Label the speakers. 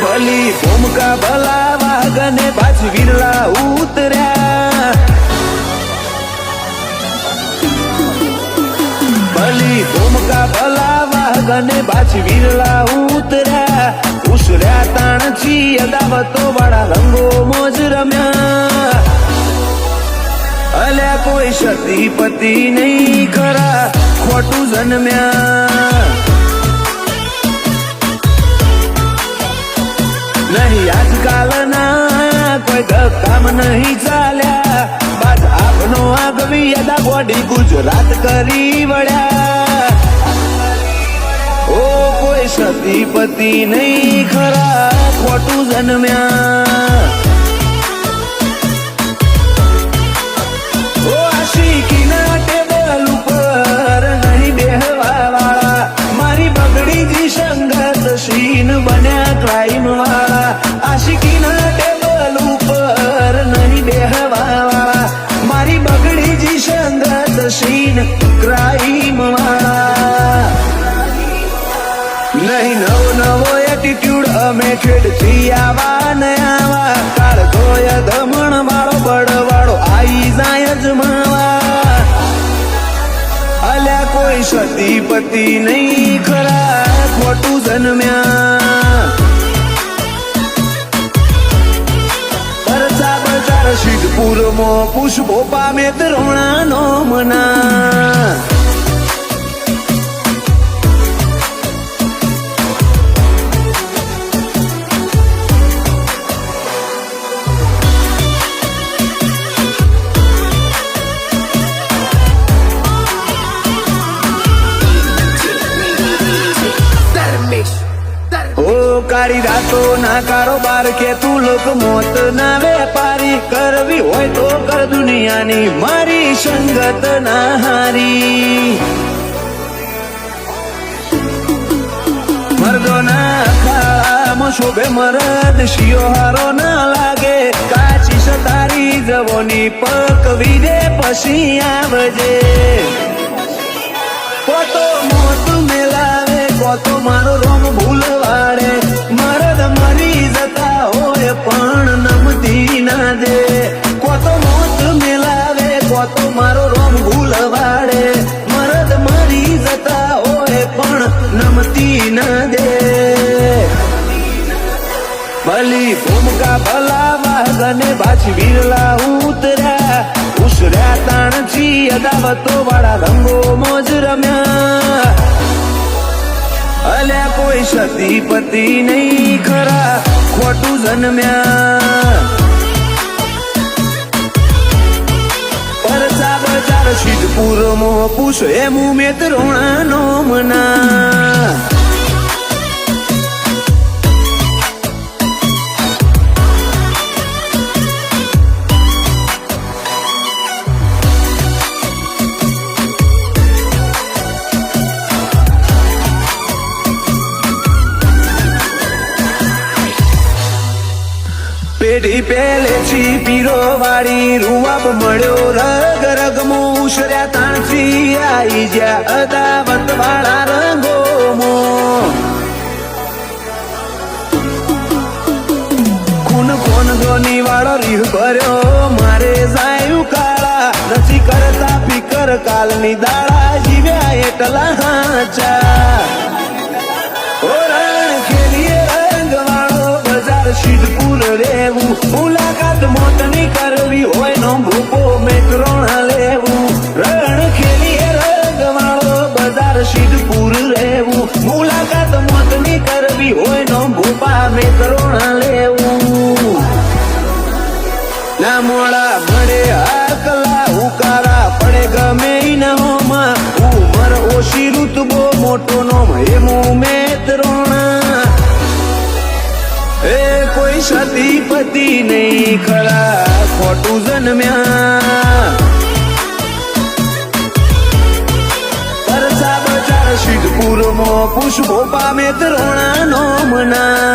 Speaker 1: ભલી ભૂમકા ભલા વાગને પાછ વિરલા ઉતર્યા ભલી ભૂમકા ભલા વાગને પાછ વિરલા ઉતર્યા ઉસર્યા તાણથી અદાવતો વાળા રંગો મોજ રમ્યા અલ્યા કોઈ સતીપતિ નહીં ખરા ખોટું જન્મ્યા નહીં આજકાલના કોઈ કામ નહીં ચાલ્યા બાદ આપનો આગવી અદા બોડી ગુજરાત કરી વળ્યા ઓ કોઈ સતીપતિ નહીં ખરા ખોટું જન્મ્યા ઓ આશિકીના ટેબલ ઉપર નહીં બેહવા વાળા મારી બગડી જી સંગત સીન બન્યા ક્રાઇમ વાળા આશિકીના ટેબલ ઉપર નહીં બેહવા વાળા મારી બગડી જી સંગત સીન ક્રાઇમ વાળા નહીં નવો એટીટ્યુડ અમે ખેડથી આવા ને આવા કાળ ધોય ધમણ વાળો બળવાળો આઈ જાય જમાવા અલ્યા કોઈ સતીપતિ નહીં ખરા ખોટું જન્મ્યા પરચા બજાર સિદ્ધપુરમાં પુષ્પો પામે તરોણાનો મના કાળી રાતો ના કારોબાર કે તું લોક મોત ના વેપારી કરવી હોય તો કર દુનિયાની મારી સંગત ના હારી મર્દો ના અખાડામાં શોભે મરદ શિયો હારો ના લાગે કાચી સતારી જવોની પકવી દે પછી આવજે કોતો મોત મેલાવે કોતો મારો રોમ ભૂલવાડે મરદ મરી જતા હોય પણ નમતી ના દે કોતો મોત મેલાવે કોતો મારો રોમ ભૂલવાડે મરદ મરી જતા હોય પણ નમતી ના દે ભલી ભૂમકા ભલા વાગને પાછી વિરલા ઉતર્યા ઉસર્યા તાણથી અદાવતો વાળા રંગો મોજ રમ્યા અલ્યા કોઈ સતીપતિ નહીં ખરા ખોટું જન્મ્યા પરચા બજાર સિદ્ધપુરમાં પૂછ એમ ઉમેદ રોણાનો મના પેઢી પહેલેથી પીરો વાળી રૂવાબ મળ્યો રગ રગમો ઉસર્યા તાણથી આઈ જ્યાં અદાવત વાળા રંગોમો ખૂન કોન ગોની વાળો રીહ ભર્યો મારે જાયું કાળા નથી કરતા ફિકર કાલની દાડા જીવ્યા એટલા હાચા સિદ્ધપુર રેવું મુલાકાત મોતની કરવી હોય નો ભૂપો મેકરોણા લેવું રણ ખેલીએ રંગવાળો બજાર સિદ્ધપુર રેવું મુલાકાત મોતની કરવી હોય નો ભૂપા મેકરોણા લેવું ના મોડા મળે આકલા ઉકારા પડે ગમે ઇનામમાં ઉમર ઓછી ઋતબો મોટો નો એમું મેતરોણા એ કોઈ સતીપતિ નહીં ખરા ખોટું જન્મ્યા પરચા બજાર સિદ્ધપુરમાં પુષ્પો પામે તરોણા નો મના